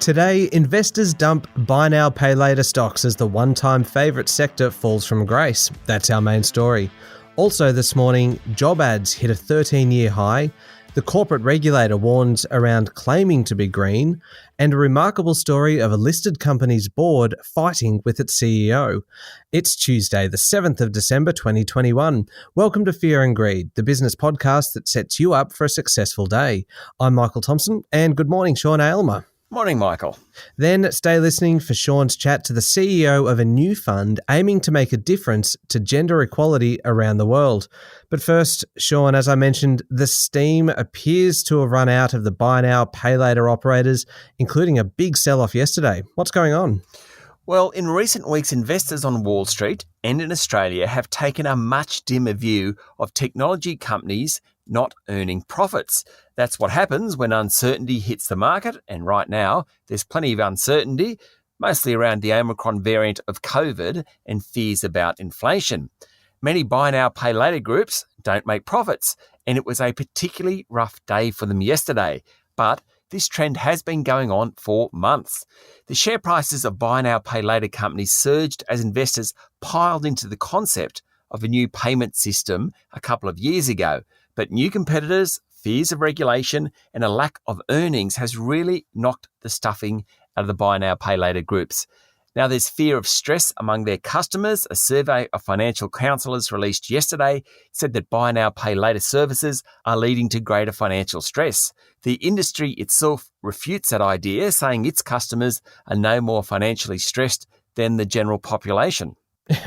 Today, investors dump buy now, pay later stocks as the one-time favourite sector falls from grace. That's our main story. Also this morning, job ads hit a 13-year high, the corporate regulator warns around claiming to be green, and a remarkable story of a listed company's board fighting with its CEO. It's Tuesday, the 7th of December 2021. Welcome to Fear and Greed, the business podcast that sets you up for a successful day. I'm Michael Thompson, and good morning, Sean Aylmer. Morning, Michael. Then stay listening for Sean's chat to the CEO of a new fund aiming to make a difference to gender equality around the world. But first, Sean, as I mentioned, the steam appears to have run out of the buy now, pay later operators, including a big sell-off yesterday. What's going on? Well, in recent weeks, investors on Wall Street and in Australia have taken a much dimmer view of technology companies not earning profits. That's what happens when uncertainty hits the market, and right now there's plenty of uncertainty, mostly around the Omicron variant of COVID and fears about inflation. Many buy now, pay later groups don't make profits, and it was a particularly rough day for them yesterday. But this trend has been going on for months. The share prices of buy now, pay later companies surged as investors piled into the concept of a new payment system a couple of years ago. But new competitors, fears of regulation, and a lack of earnings has really knocked the stuffing out of the buy now, pay later groups. Now there's fear of stress among their customers. A survey of financial counsellors released yesterday said that buy now, pay later services are leading to greater financial stress. The industry itself refutes that idea, saying its customers are no more financially stressed than the general population.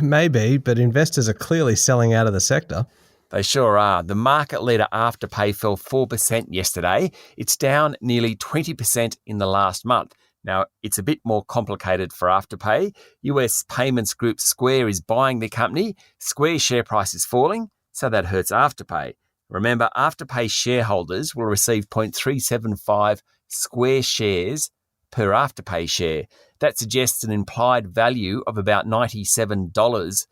Maybe, but investors are clearly selling out of the sector. They sure are. The market leader Afterpay fell 4% yesterday. It's down nearly 20% in the last month. Now, it's a bit more complicated for Afterpay. US payments group Square is buying the company. Square's share price is falling, so that hurts Afterpay. Remember, Afterpay shareholders will receive 0.375 Square shares per Afterpay share. That suggests an implied value of about $97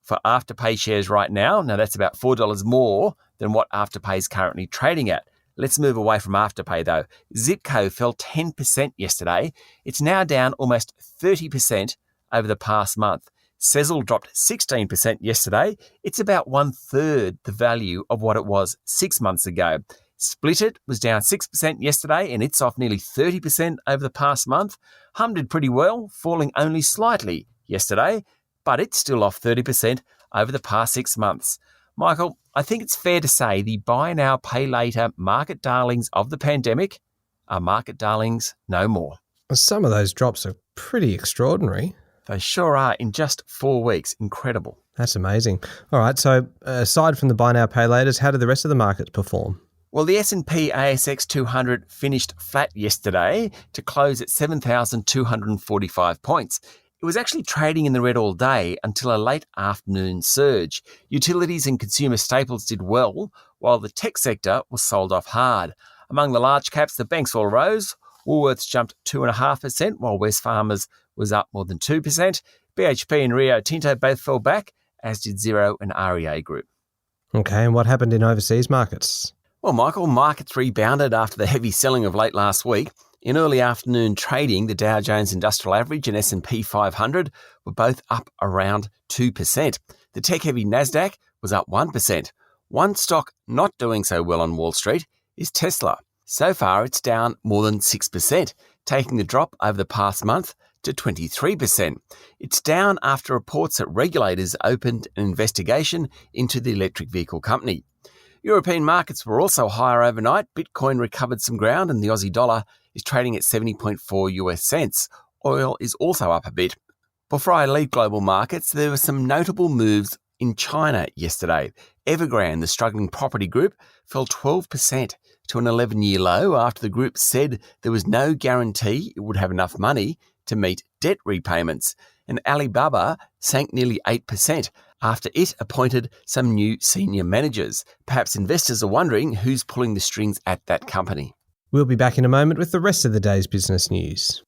for Afterpay shares right now. Now, that's about $4 more than what Afterpay is currently trading at. Let's move away from Afterpay, though. Zipco fell 10% yesterday. It's now down almost 30% over the past month. Sezzle dropped 16% yesterday. It's about 1/3 the value of what it was 6 months ago. Splitit was down 6% yesterday, and it's off nearly 30% over the past month. Hum did pretty well, falling only slightly yesterday, but it's still off 30% over the past 6 months. Michael, I think it's fair to say the buy now, pay later market darlings of the pandemic are market darlings no more. Some of those drops are pretty extraordinary. They sure are, in just 4 weeks. Incredible. That's amazing. All right, so aside from the buy now, pay laters, how did the rest of the markets perform? Well, the S&P ASX 200 finished flat yesterday to close at 7,245 points. It was actually trading in the red all day until a late afternoon surge. Utilities and consumer staples did well, while the tech sector was sold off hard. Among the large caps, the banks all rose. Woolworths jumped 2.5%, while Wesfarmers was up more than 2%. BHP and Rio Tinto both fell back, as did Xero and REA Group. Okay, and what happened in overseas markets? Well, Michael, markets rebounded after the heavy selling of late last week. In early afternoon trading, the Dow Jones Industrial Average and S&P 500 were both up around 2%. The tech-heavy Nasdaq was up 1%. One stock not doing so well on Wall Street is Tesla. So far, it's down more than 6%, taking the drop over the past month to 23%. It's down after reports that regulators opened an investigation into the electric vehicle company. European markets were also higher overnight. Bitcoin recovered some ground and the Aussie dollar is trading at 70.4 US cents. Oil is also up a bit. Before I leave global markets, there were some notable moves in China yesterday. Evergrande, the struggling property group, fell 12% to an 11-year low after the group said there was no guarantee it would have enough money to meet debt repayments. And Alibaba sank nearly 8% after it appointed some new senior managers. Perhaps investors are wondering who's pulling the strings at that company. We'll be back in a moment with the rest of the day's business news.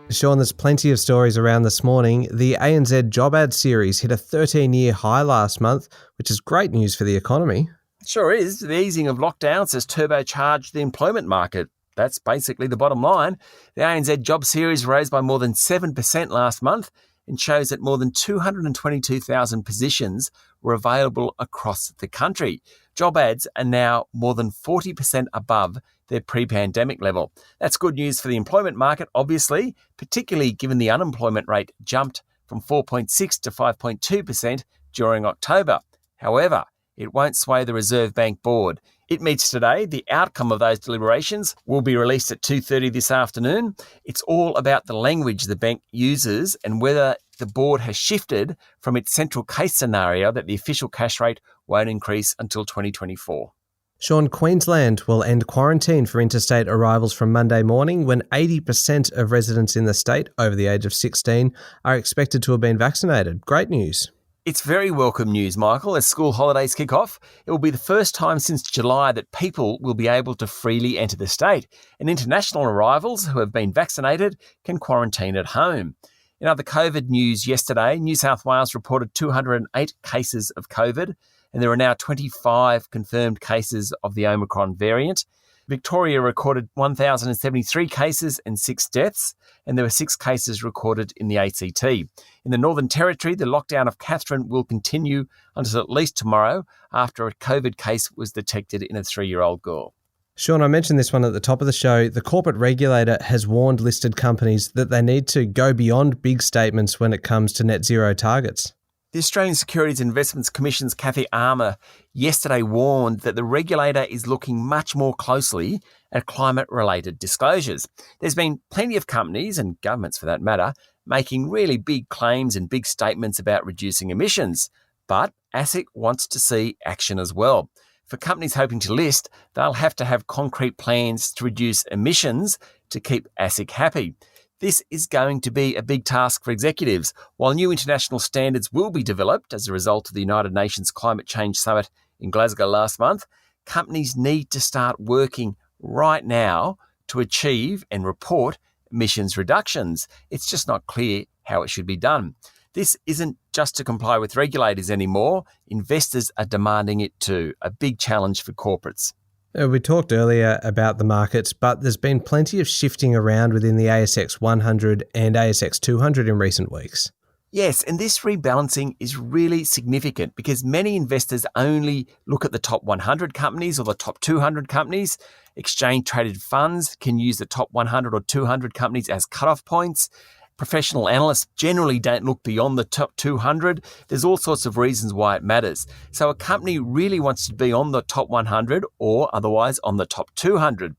Sean, there's plenty of stories around this morning. The ANZ job ad series hit a 13-year high last month, which is great news for the economy. It sure is. The easing of lockdowns has turbocharged the employment market. That's basically the bottom line. The ANZ Job Series rose by more than 7% last month and shows that more than 222,000 positions were available across the country. Job ads are now more than 40% above their pre-pandemic level. That's good news for the employment market, obviously, particularly given the unemployment rate jumped from 4.6 to 5.2% during October. However, it won't sway the Reserve Bank board. It meets today. The outcome of those deliberations will be released at 2:30 this afternoon. It's all about the language the bank uses and whether the board has shifted from its central case scenario that the official cash rate won't increase until 2024. Sean, Queensland will end quarantine for interstate arrivals from Monday morning when 80% of residents in the state over the age of 16 are expected to have been vaccinated. Great news. It's very welcome news, Michael. As school holidays kick off, it will be the first time since July that people will be able to freely enter the state, and international arrivals who have been vaccinated can quarantine at home. In other COVID news yesterday, New South Wales reported 208 cases of COVID, and there are now 25 confirmed cases of the Omicron variant. Victoria recorded 1,073 cases and 6 deaths, and there were 6 cases recorded in the ACT. In the Northern Territory, the lockdown of Katherine will continue until at least tomorrow after a COVID case was detected in a 3-year-old girl. Sean, I mentioned this one at the top of the show. The corporate regulator has warned listed companies that they need to go beyond big statements when it comes to net zero targets. The Australian Securities and Investments Commission's Cathy Armour yesterday warned that the regulator is looking much more closely at climate-related disclosures. There's been plenty of companies, and governments for that matter, making really big claims and big statements about reducing emissions. But ASIC wants to see action as well. For companies hoping to list, they'll have to have concrete plans to reduce emissions to keep ASIC happy. This is going to be a big task for executives. While new international standards will be developed as a result of the United Nations Climate Change Summit in Glasgow last month, companies need to start working right now to achieve and report emissions reductions. It's just not clear how it should be done. This isn't just to comply with regulators anymore. Investors are demanding it too, a big challenge for corporates. We talked earlier about the markets, but there's been plenty of shifting around within the ASX 100 and ASX 200 in recent weeks. Yes, and this rebalancing is really significant because many investors only look at the top 100 companies or the top 200 companies. Exchange-traded funds can use the top 100 or 200 companies as cutoff points. Professional analysts generally don't look beyond the top 200. There's all sorts of reasons why it matters. So a company really wants to be on the top 100 or otherwise on the top 200.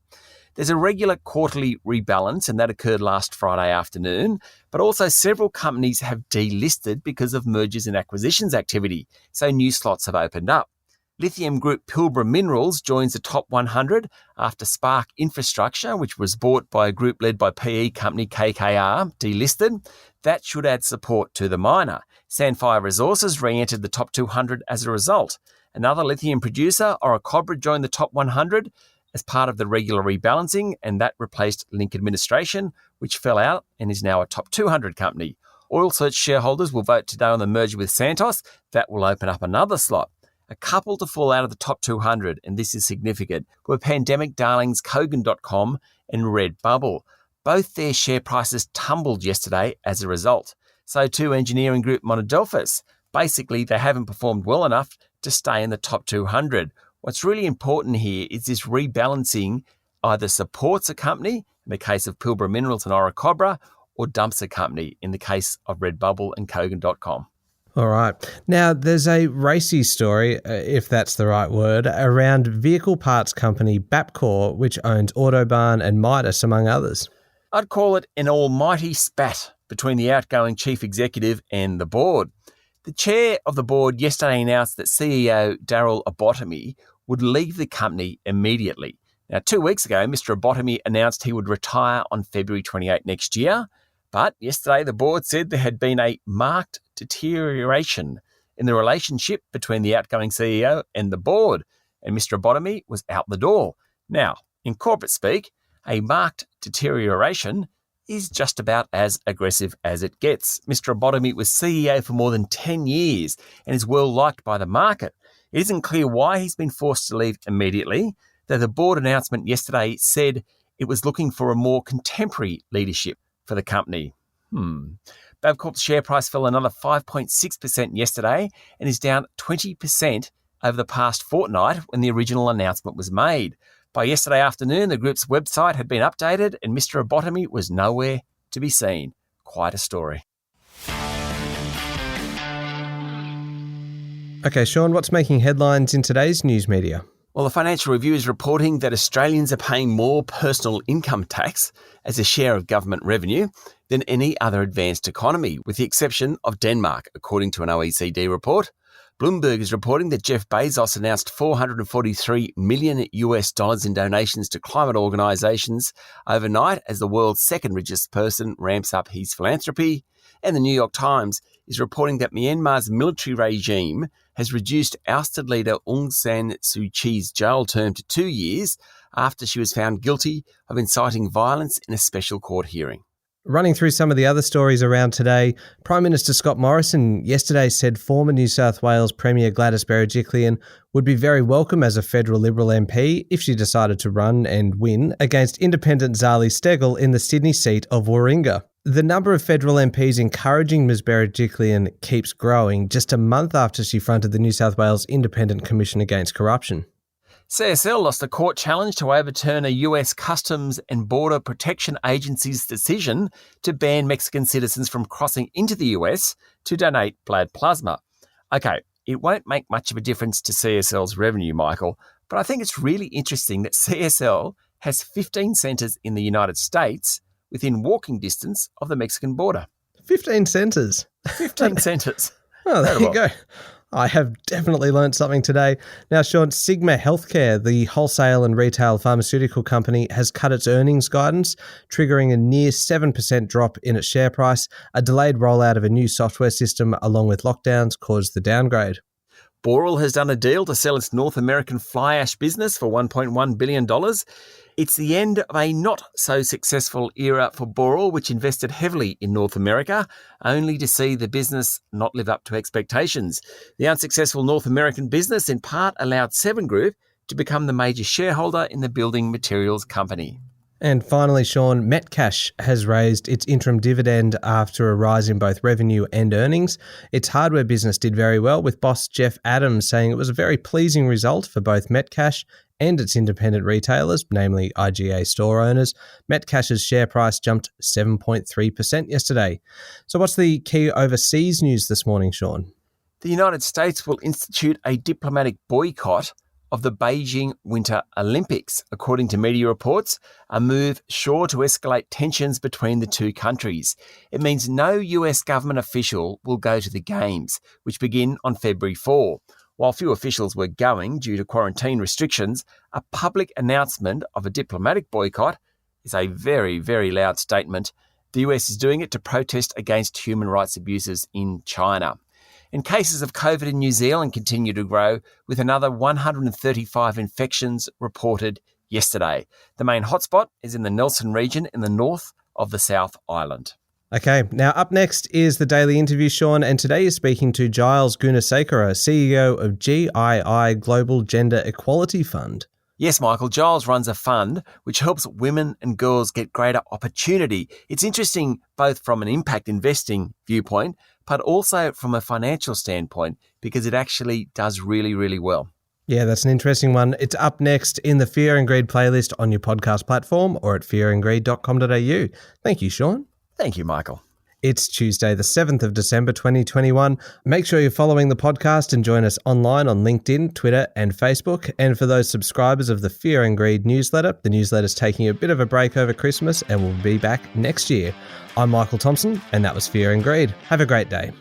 There's a regular quarterly rebalance, and that occurred last Friday afternoon, but also several companies have delisted because of mergers and acquisitions activity, so new slots have opened up. Lithium group Pilbara Minerals joins the top 100 after Spark Infrastructure, which was bought by a group led by PE company KKR, delisted. That should add support to the miner. Sandfire Resources re-entered the top 200 as a result. Another lithium producer, Orocobre, joined the top 100 as part of the regular rebalancing, and that replaced Link Administration, which fell out and is now a top 200 company. Oil Search shareholders will vote today on the merger with Santos. That will open up another slot. A couple to fall out of the top 200, and this is significant, were pandemic darlings Kogan.com and Redbubble. Both their share prices tumbled yesterday as a result. So too engineering group Monadelphous. Basically, they haven't performed well enough to stay in the top 200. What's really important here is this rebalancing either supports a company, in the case of Pilbara Minerals and Orocobre, or dumps a company, in the case of Redbubble and Kogan.com. All right. Now, there's a racy story, if that's the right word, around vehicle parts company Bapcor, which owns Autobahn and Midas, among others. I'd call it an almighty spat between the outgoing chief executive and the board. The chair of the board yesterday announced that CEO Daryl Abotomy would leave the company immediately. Now, 2 weeks ago, Mr. Abotomy announced he would retire on February 28 next year. But yesterday, the board said there had been a marked deterioration in the relationship between the outgoing CEO and the board, and Mr. Abotomy was out the door. Now, in corporate speak, a marked deterioration is just about as aggressive as it gets. Mr. Abotomy was CEO for more than 10 years and is well liked by the market. It isn't clear why he's been forced to leave immediately, though the board announcement yesterday said it was looking for a more contemporary leadership for the company. Babcorp's share price fell another 5.6% yesterday and is down 20% over the past fortnight when the original announcement was made. By yesterday afternoon, the group's website had been updated and Mr. Abotomy was nowhere to be seen. Quite a story. Okay, Sean, what's making headlines in today's news media? Well, the Financial Review is reporting that Australians are paying more personal income tax as a share of government revenue than any other advanced economy, with the exception of Denmark, according to an OECD report. Bloomberg is reporting that Jeff Bezos announced $443 million in donations to climate organisations overnight as the world's second richest person ramps up his philanthropy. And the New York Times is reporting that Myanmar's military regime has reduced ousted leader Aung San Suu Kyi's jail term to 2 years after she was found guilty of inciting violence in a special court hearing. Running through some of the other stories around today, Prime Minister Scott Morrison yesterday said former New South Wales Premier Gladys Berejiklian would be very welcome as a federal Liberal MP if she decided to run and win against independent Zali Steggall in the Sydney seat of Warringah. The number of federal MPs encouraging Ms Berejiklian keeps growing just a month after she fronted the New South Wales Independent Commission Against Corruption. CSL lost a court challenge to overturn a US Customs and Border Protection Agency's decision to ban Mexican citizens from crossing into the US to donate blood plasma. Okay, it won't make much of a difference to CSL's revenue, Michael, but I think it's really interesting that CSL has 15 centres in the United States within walking distance of the Mexican border. 15 centres? 15 centres. Oh, there you go. I have definitely learned something today. Now, Sean, Sigma Healthcare, the wholesale and retail pharmaceutical company, has cut its earnings guidance, triggering a near 7% drop in its share price. A delayed rollout of a new software system along with lockdowns caused the downgrade. Boral has done a deal to sell its North American fly ash business for $1.1 billion. It's the end of a not-so-successful era for Boral, which invested heavily in North America, only to see the business not live up to expectations. The unsuccessful North American business in part allowed Seven Group to become the major shareholder in the building materials company. And finally, Sean, Metcash has raised its interim dividend after a rise in both revenue and earnings. Its hardware business did very well, with boss Jeff Adams saying it was a very pleasing result for both Metcash and its independent retailers, namely IGA store owners. Metcash's share price jumped 7.3% yesterday. So what's the key overseas news this morning, Sean? The United States will institute a diplomatic boycott of the Beijing Winter Olympics, according to media reports, a move sure to escalate tensions between the two countries. It means no US government official will go to the Games, which begin on February 4. While few officials were going due to quarantine restrictions, a public announcement of a diplomatic boycott is a very, very loud statement. The US is doing it to protest against human rights abuses in China. And cases of COVID in New Zealand continue to grow, with another 135 infections reported yesterday. The main hotspot is in the Nelson region in the north of the South Island. Okay, now up next is the Daily Interview, Sean, and today is speaking to Giles Gunasekara, CEO of GII Global Gender Equality Fund. Yes, Michael, Giles runs a fund which helps women and girls get greater opportunity. It's interesting both from an impact investing viewpoint, but also from a financial standpoint, because it actually does really, really well. Yeah, that's an interesting one. It's up next in the Fear and Greed playlist on your podcast platform or at fearandgreed.com.au. Thank you, Sean. Thank you, Michael. It's Tuesday, the 7th of December, 2021. Make sure you're following the podcast and join us online on LinkedIn, Twitter, and Facebook. And for those subscribers of the Fear and Greed newsletter, the newsletter's taking a bit of a break over Christmas and will be back next year. I'm Michael Thompson, and that was Fear and Greed. Have a great day.